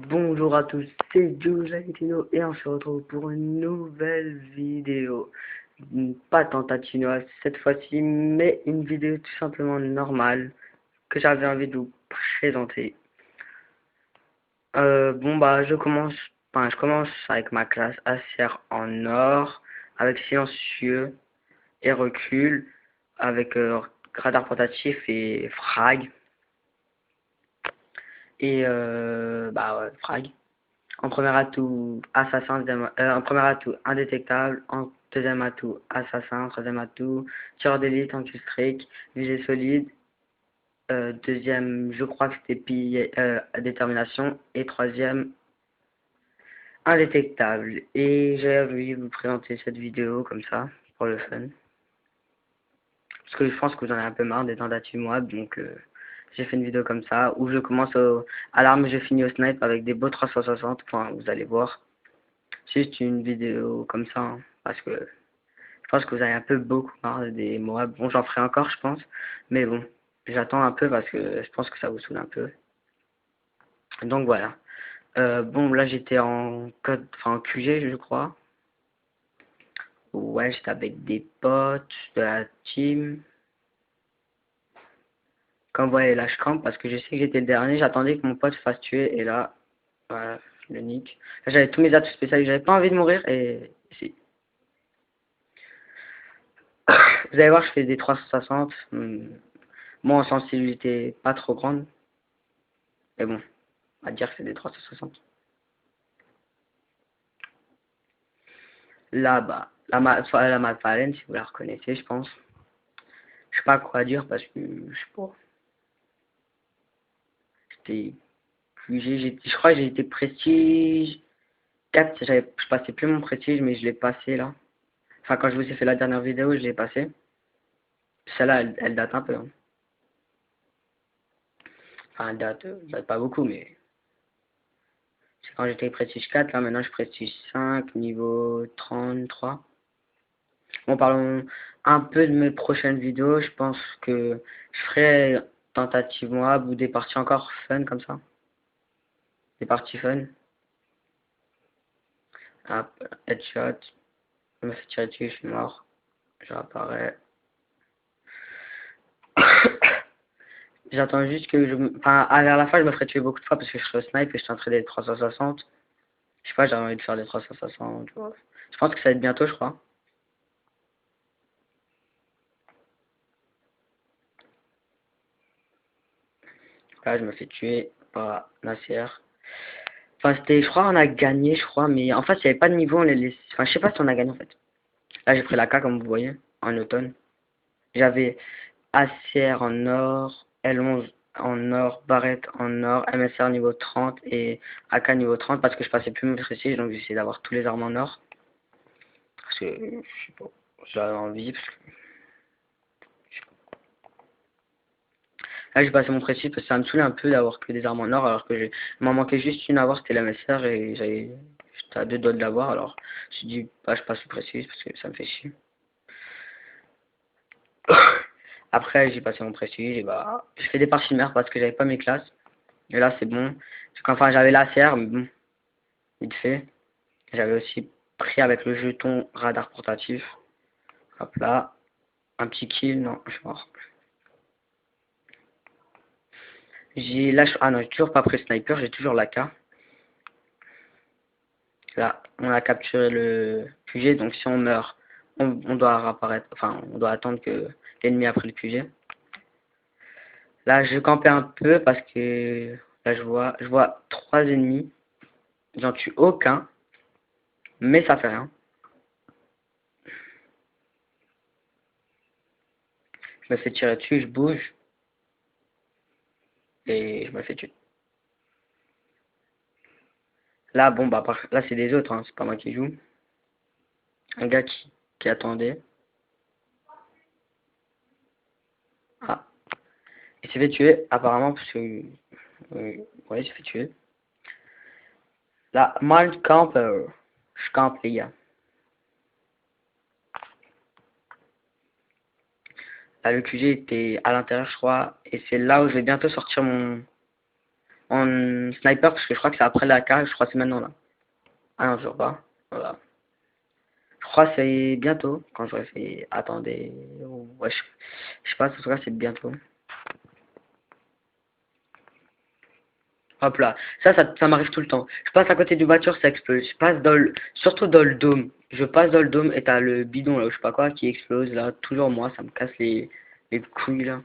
Bonjour à tous, c'est Joe Jalentino et on se retrouve pour une nouvelle vidéo. Pas tentative cette fois-ci, mais une vidéo tout simplement normale que j'avais envie de vous présenter. Je commence avec ma classe ACR en or, avec silencieux et recul, avec radar portatif et frag. Frag. En premier atout, assassin, en premier atout, indétectable. En deuxième atout, assassin. En troisième atout, tireur d'élite, anti-streak, visée solide. Deuxième, je crois que c'était détermination. Et troisième, indétectable. Et j'ai voulu vous présenter cette vidéo comme ça, pour le fun. Parce que je pense que vous en avez un peu marre des tentatives moi, donc j'ai fait une vidéo comme ça, où je commence à l'arme, je finis au snipe avec des beaux 360, enfin, vous allez voir. C'est juste une vidéo comme ça, hein, parce que je pense que vous avez un peu beaucoup marre des Moab. Bon, j'en ferai encore, je pense, mais bon, j'attends un peu parce que je pense que ça vous saoule un peu. Donc voilà. Bon, là j'étais en code, enfin en QG, je crois. Ouais, j'étais avec des potes de la team. Comme vous voyez, là je campe parce que je sais que j'étais le dernier. J'attendais que mon pote se fasse tuer et là, voilà, le nick. J'avais tous mes atouts spéciaux, j'avais pas envie de mourir et si. Vous allez voir, je fais des 360. Moi, en sensibilité pas trop grande. Mais bon, on va dire que c'est des 360. Là-bas, la Mapalenne, si vous la reconnaissez, je pense. Je sais pas quoi dire parce que, je sais pas. C'était je crois que j'ai été prestige 4. Je passais plus mon prestige, mais je l'ai passé là. Enfin, quand je vous ai fait la dernière vidéo, je l'ai passé. Celle-là, elle date un peu, hein. Enfin, elle date pas beaucoup, mais c'est quand j'étais prestige 4. Là, maintenant, je prestige 5, niveau 33. Bon, parlons un peu de mes prochaines vidéos. Je pense que je ferai tentative Moab ou des parties encore fun comme ça. Des parties fun. Hop, headshot. Je me fais tirer dessus, je suis mort. Je réapparais. J'attends juste que enfin, à la fin, je me ferai tuer beaucoup de fois parce que je serai au snipe et je tenterai des 360. Je sais pas, j'ai envie de faire des 360. Je pense que ça va être bientôt, je crois. Là, je me fais tuer par Nasser. Enfin, c'était, je crois, on a gagné, je crois, mais en fait, il n'y avait pas de niveau, on les laisse. Enfin, je sais pas si on a gagné en fait. Là, j'ai pris la K, comme vous voyez, en automne. J'avais ACR en or, L11 en or, Barrett en or, MSR niveau 30 et AK niveau 30 parce que je passais plus mon prestige, donc j'essayais d'avoir tous les armes en or. Parce que, je sais pas, j'avais envie. Là, j'ai passé mon prestige parce que ça me saoulait un peu d'avoir que des armes en or, alors que il m'en manquait juste une à avoir, c'était la MSR et j'étais à 2 doigts de l'avoir, alors je me suis dit, bah, je passe le prestige parce que ça me fait chier. Après, j'ai passé mon prestige et bah, j'ai fait des parties mères parce que j'avais pas mes classes. Et là, c'est bon. Parce qu'enfin, j'avais la CR, mais bon, vite fait. J'avais aussi pris avec le jeton radar portatif. Hop là. Un petit kill, non, je suis mort. Ah non, j'ai toujours pas pris sniper, j'ai toujours la K. Là, on a capturé le QG, donc si on meurt, on doit réapparaître, enfin, on doit attendre que l'ennemi a pris le QG. Là, je campais un peu parce que là, je vois 3 ennemis. J'en tue aucun, mais ça fait rien. Je me fais tirer dessus, je bouge et je me fais tuer. Là, bon, bah, là, c'est des autres, hein, c'est pas moi qui joue. Un gars qui attendait. Ah, il s'est fait tuer, apparemment, parce que. Ouais, il s'est fait tuer. Là, Mind Camper. Je campe, les gars. Là, le QG était à l'intérieur, je crois. Et c'est là où je vais bientôt sortir mon en sniper parce que je crois que c'est après la AK, je crois que c'est maintenant là. Ah non, toujours pas. Voilà. Je crois que c'est bientôt quand j'aurais fait. Attendez. Ouais, je sais pas, en tout cas c'est bientôt. Hop là. Ça m'arrive tout le temps. Je passe à côté du voiture, ça explose. Je passe surtout dans le dôme. Je passe dans le dôme et t'as le bidon là, ou je sais pas quoi, qui explose là. Toujours moi, ça me casse les couilles là.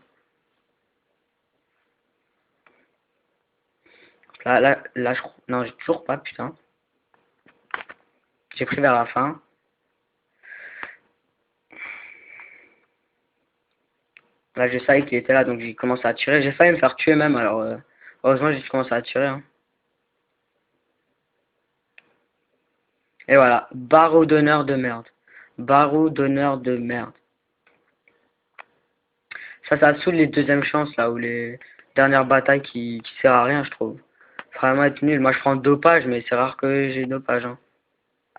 Là, non, j'ai toujours pas, putain. J'ai pris vers la fin. Là, je savais qu'il était là, donc j'ai commencé à tirer. J'ai failli me faire tuer même, alors heureusement j'ai commencé à tirer. Hein. Et voilà, barreau d'honneur de merde. Barreau d'honneur de merde. Ça saoule les deuxièmes chances là, ou les dernières batailles qui sert à rien, je trouve. Vraiment être nul. Moi, je prends dopage, mais c'est rare que j'ai dopage. Hein.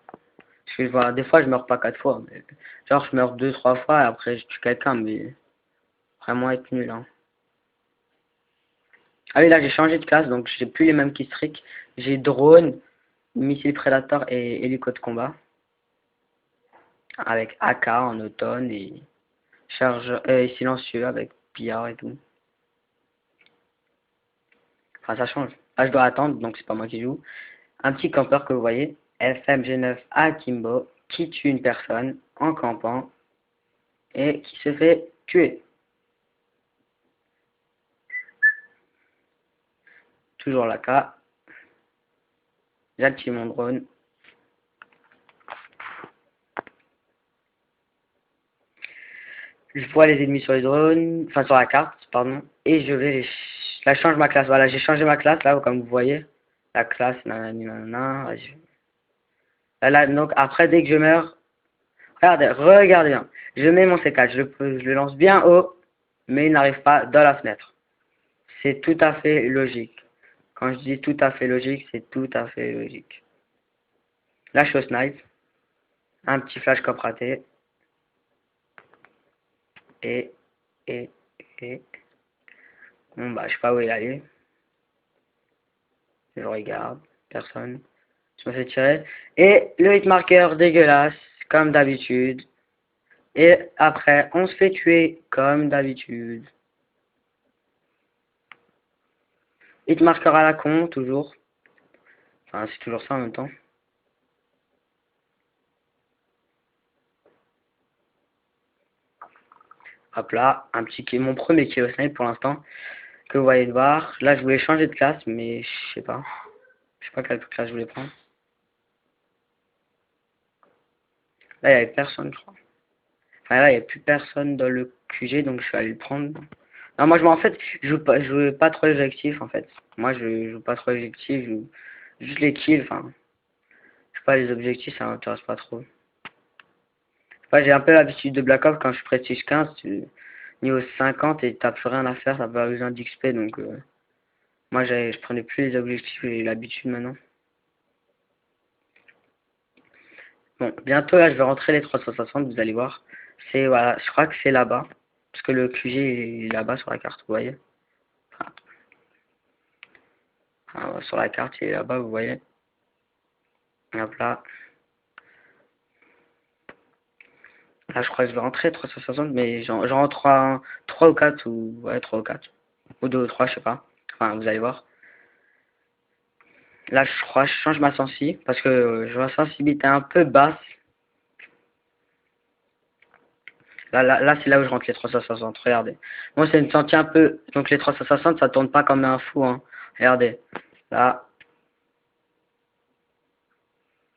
Parce que voilà, des fois, je meurs pas 4 fois. Mais, genre, je meurs 2, 3 fois et après, je tue quelqu'un, mais vraiment être nul. Hein. Ah oui, là, j'ai changé de classe, donc j'ai plus les mêmes killstreaks. J'ai drone, missile prédateur et hélico de combat. Avec AK en automne et charge silencieux avec pillard et tout. Enfin, ça change. Là, je dois attendre, donc c'est pas moi qui joue. Un petit campeur que vous voyez, FMG9 Akimbo, qui tue une personne en campant et qui se fait tuer. Toujours la K. J'active mon drone. Je vois les ennemis sur les drones, enfin sur la carte, pardon, et je vais là, je change ma classe. Voilà, j'ai changé ma classe là, comme vous voyez. La classe, nanani, nanana. Là, donc après, dès que je meurs, regardez bien. Je mets mon C4, je le lance bien haut, mais il n'arrive pas dans la fenêtre. C'est tout à fait logique. Quand je dis tout à fait logique, c'est tout à fait logique. Là, je suis au snipe. Un petit flash cop raté. Et, et, et. Bon, bah, je sais pas où il allait. Je regarde. Personne. Je me fais tirer. Et le hitmarker dégueulasse, comme d'habitude. Et après, on se fait tuer, comme d'habitude. Hitmarker à la con, toujours. Enfin, c'est toujours ça en même temps. Hop là, mon premier kill au snipe pour l'instant, que vous voyez de voir. Là, je voulais changer de classe, mais je sais pas. Je sais pas quelle classe je voulais prendre. Là, il n'y avait personne, je crois. Enfin, là, il n'y avait plus personne dans le QG, donc je suis allé le prendre. Non, moi, en fait, je joue pas trop les objectifs, en fait. Moi, je joue pas trop les objectifs, je joue juste les kills, enfin. Je sais pas, les objectifs, ça m'intéresse pas trop. J'ai un peu l'habitude de Black Ops quand je suis prestige 15, niveau 50 et t'as plus rien à faire, t'as pas besoin d'XP, donc moi, je prenais plus les objectifs, j'ai l'habitude maintenant. Bon, bientôt, là, je vais rentrer les 360, vous allez voir. C'est, voilà, je crois que c'est là-bas. Parce que le QG est là-bas sur la carte, vous voyez. Enfin, sur la carte, il est là-bas, vous voyez. Hop là. Là, je crois que je vais rentrer 360, mais j'en rentre 3 ou 4, ou, ouais, 3 ou 4. Ou 2 ou 3, je sais pas. Enfin, vous allez voir. Là, je crois que je change ma sensi, parce que je vois sensibilité un peu basse. Là c'est là où je rentre les 360, regardez. Moi, c'est une sentie un peu... Donc, les 360, ça tourne pas comme un fou, hein. Regardez. Là.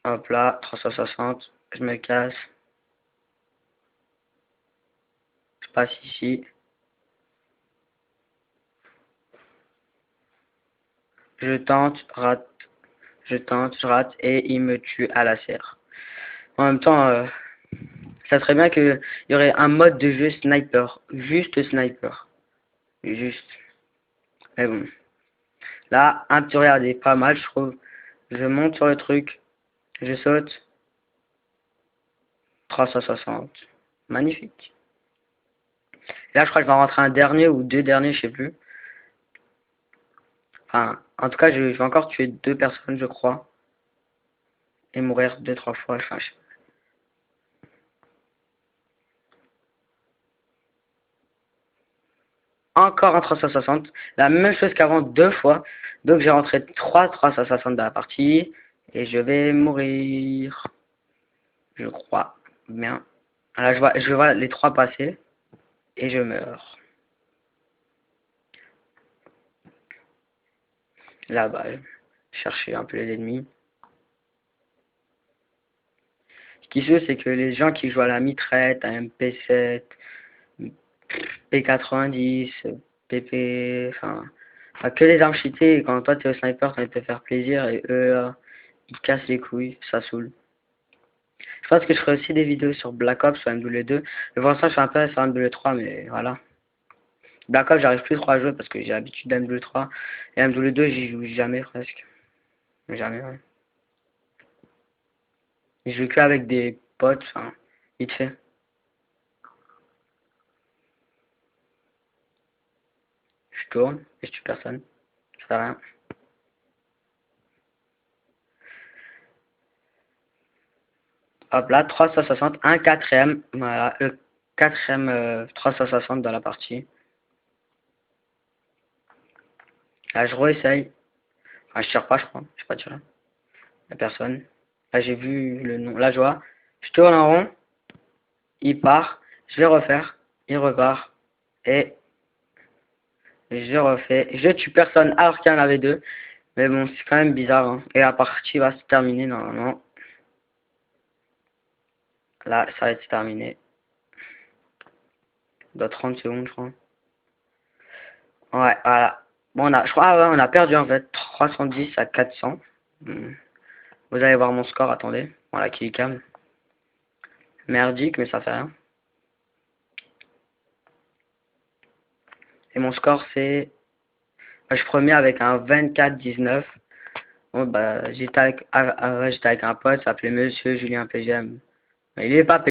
Hop là, 360. Je me casse. Je passe ici. Je tente, rate. Je tente, je rate, et il me tue à la serre. En même temps, ça serait bien qu'il y aurait un mode de jeu sniper. Juste sniper. Juste. Mais bon. Là, un petit regardez, pas mal, je trouve. Je monte sur le truc. Je saute. 360. Magnifique. Là, je crois que je vais rentrer un dernier ou 2 derniers, je sais plus. Enfin, En tout cas, je vais encore tuer 2 personnes, je crois. Et mourir 2-3 fois, enfin, encore un 360. La même chose qu'avant 2 fois. Donc j'ai rentré 3 360 dans la partie. Et je vais mourir. Je crois. Bien. Là, je vois les 3 passer. Et je meurs. Là-bas, chercher un peu les ennemis. Ce qui se fait, c'est que les gens qui jouent à la mitraille, à MP7, P90, PP, enfin que les armes cheatées, et quand toi t'es au sniper, t'as envie de te faire plaisir, et eux, ils cassent les couilles, ça saoule. Je pense que je ferai aussi des vidéos sur Black Ops ou MW2, mais pour l'instant je suis un peu sur MW3, mais voilà. Black Ops, j'arrive plus trop à jouer parce que j'ai l'habitude d'MW3, et MW2, j'y joue jamais presque. Jamais, ouais. Je joue que avec des potes, enfin, vite fait. Je tourne, et je tue personne. Ça fait rien. Hop là, 360, un quatrième, voilà, le quatrième 360 dans la partie. Là, je réessaye. Enfin, je tire pas, je crois. Je sais pas tirer. La personne. Là, j'ai vu le nom. Là, je vois. Je tourne en rond. Il part. Je vais refaire. Il repart. Et je refais. Je tue personne alors qu'il y en avait 2. Mais bon, c'est quand même bizarre. Hein. Et la partie va se terminer normalement. Là, ça va être terminé. Dans 30 secondes, je crois. Ouais, voilà. Bon, je crois, ouais, on a perdu en fait. 310 à 400. Vous allez voir mon score, attendez. Voilà, killcam. Merdique, mais ça fait rien. Et mon score, c'est... Je suis premier avec un 24-19. Bon, bah, j'étais avec un pote, s'appelait Monsieur Julien PGM. Mais il est pas